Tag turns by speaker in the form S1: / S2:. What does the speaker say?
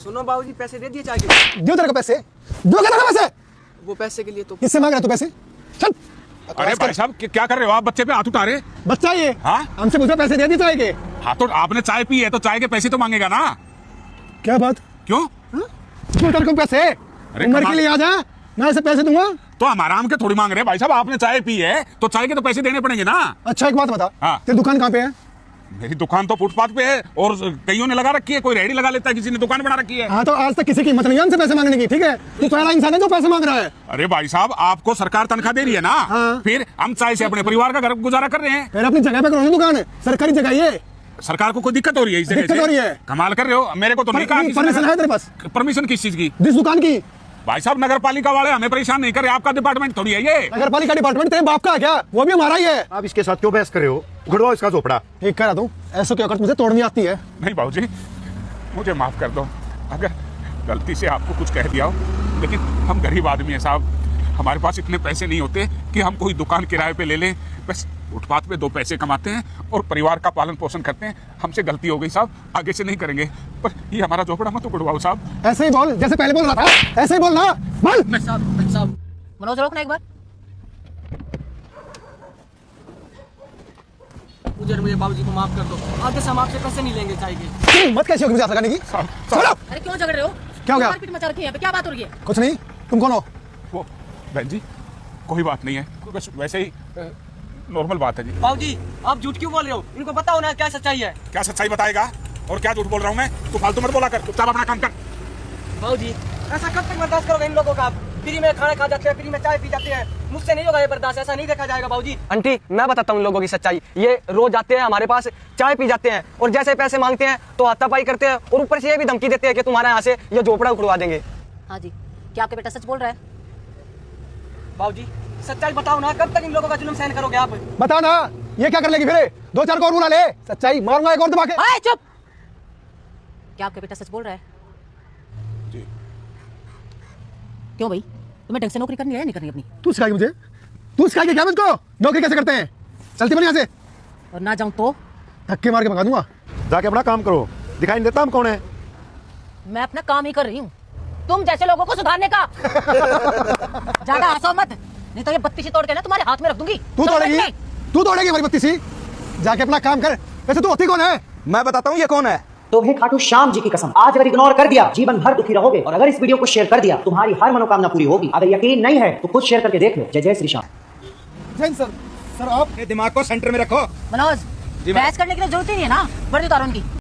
S1: सुनो बाबूजी, पैसे दे दिए चाय के।
S2: दो तेरे को पैसे, दो तेरे को पैसे।
S1: वो पैसे के लिए तो
S2: किससे मांग रहा तू पैसे? चल।
S3: अरे भाई साहब क्या कर रहे हो आप? बच्चे पे हाथ उठा रहे।
S2: बच्चा ये
S3: हाँ?
S2: हमसे पूछा पैसे दे दिए चाय के।
S3: हाँ तो आपने चाय पी है तो चाय के पैसे तो मांगेगा ना।
S2: क्या बात?
S3: क्यों?
S2: क्यों तेरे को पैसे? उम्र के लिए आ जा, मैं ऐसे पैसे दूंगा।
S3: तो हम आराम के थोड़ी मांग रहे हैं भाई साहब, आपने चाय पी है तो चाय के तो पैसे देने पड़ेंगे ना।
S2: अच्छा एक बात बता,
S3: हाँ।
S2: तेरी दुकान कहाँ पे है?
S3: मेरी दुकान तो फुटपाथ पे है और कईयों ने लगा रखी है, कोई रेहड़ी लगा लेता है, किसी ने दुकान बना रखी है।
S2: हाँ तो आज तक किसी की हिम्मत नहीं है हमसे पैसे मांगने की, ठीक है? तू पहला इंसान है जो पैसे मांग रहा है।
S3: अरे भाई साहब आपको सरकार तनख्वाह दे रही है ना।
S2: हाँ।
S3: फिर हम चाय से अपने परिवार का घर गुजारा कर रहे हैं।
S2: फिर अपनी जगह पे करो ना दुकान, सरकारी जगह ये।
S3: सरकार को कोई दिक्कत हो रही है इस जगह
S2: दिक्कत हो रही है।
S3: कमाल कर रहे हो, मेरे को तो नहीं कहा।
S2: परमिशन है तेरे पास?
S3: परमिशन किस चीज की?
S2: जिस दुकान की।
S3: भाई साहब नगर पालिका वाले हमें परेशान नहीं कर रहे, आपका डिपार्टमेंट थोड़ी है ये।
S2: नगर पालिका डिपार्टमेंट तेरे बाप का है क्या? वो भी हमारा ही है।
S4: आप इसके साथ क्यों बहस कर रहे हो? उखड़वाओ इसका झोपड़ा।
S2: ठीक करा तू, ऐसा क्या कर, मुझे तोड़नी आती है।
S3: नहीं बाबूजी मुझे माफ कर दो अगर गलती से आपको कुछ कह दिया हो, लेकिन हम गरीब आदमी हैं साहब, हमारे पास इतने पैसे नहीं होते कि हम कोई दुकान किराए पे ले लें। बस फुटपाथ पे दो पैसे कमाते हैं और परिवार का पालन पोषण करते हैं। हमसे गलती हो गई साहब, आगे से नहीं करेंगे, पर ये हमारा झोपड़ा मत उखड़वाओ साहब।
S2: ऐसे ही बोल जैसे पहले बोल रहा था, ऐसे ही बोल ना। बोल।
S1: साहब
S5: मनोज रोकना एक बार।
S1: मुझे बाबूजी को माफ कर दो, आगे से हम आपसे पैसे नहीं लेंगे चाय के।
S2: तेरी हिम्मत कैसी होगी मुझे लगाने की? छोड़ो।
S5: अरे क्यों झगड़ रहे हो?
S2: क्या हो गया?
S5: मारपीट मचा रखी है यहाँ पे, क्या बात हो रही है?
S2: कुछ नहीं, तुम कौन हो?
S3: वो बहन जी कोई बात नहीं है, बस वैसे ही नॉर्मल बात है जी।
S1: बाबूजी आप झूठ क्यों बोल रहे हो? इनको पता होना क्या सच्चाई है।
S3: क्या सच्चाई बताएगा और क्या झूठ बोल रहा हूँ मैं? तू फालतू मत बोला कर, चुपचाप अपना काम कर।
S1: बाबूजी ऐसा कब तक बर्दाश्त करोगे इन लोगों का? फ्री में खाना खा जाते हैं, फ्री में चाय पी जाते हैं, मुझसे नहीं होगा ये बर्दाश्त, ऐसा नहीं देखा जाएगा बाबूजी। आंटी मैं बताता हूँ इन लोगों की सच्चाई, ये रोज आते हैं हमारे पास, चाय पी जाते हैं और जैसे पैसे मांगते हैं तो हाथापाई करते हैं और ऊपर से ये भी धमकी देते हैं कि तुम्हारे यहाँ से ये झोपड़ा उखड़वा देंगे।
S5: हाँ जी, क्या आपका बेटा सच बोल रहा है?
S1: बाबूजी सच्चाई बताओ ना, कब तक इन लोगों का जुल्म सहन करोगे आप?
S2: बता ना, ये क्या कर लेगी फिर? दो चार को और बुला ले, सच्चाई मारूंगा एक और दबा के।
S5: हाय चुप! क्या आपका बेटा सच बोल रहा है?
S3: जी।
S5: क्यों भाई, तुम्हें ढंग से नौकरी करनी है या नहीं करनी अपनी?
S2: तू सिखाएगी मुझे? तू सिखाएगी क्या मुझको नौकरी कैसे करते हैं? चलती बनी यहाँ से।
S5: और ना जाऊं तो?
S2: धक्के मार के भगा दूंगा।
S4: जाके अपना काम करो, दिखाई नहीं देता हम कौन है?
S5: मैं अपना काम ही कर रही हूँ, तुम जैसे लोगों को सुधारने का। ज्यादा हंसो मत, नहीं तो ये बत्तीसी तोड़ के ना तुम्हारे हाथ में रख दूंगी।
S2: तू तोड़ेगी? तू तोड़ेगी हमारी बत्ती सी? जाके अपना काम कर। वैसे तू होती कौन है?
S1: मैं बताता हूँ ये कौन है।
S6: तो हे खाटू श्याम जी की कसम, आज अगर इग्नोर कर दिया जीवन भर दुखी रहोगे, और अगर इस वीडियो को शेयर कर दिया तुम्हारी हर मनोकामना पूरी होगी। अगर यकीन नहीं है तो खुद शेयर करके देख लो। जय जय श्री श्याम।
S2: जैन सर, सर आप
S4: दिमाग को सेंटर में रखो।
S5: मनोज, बहस करने की तो जरूरत ही नहीं है ना, वर्दी उतारो उनकी।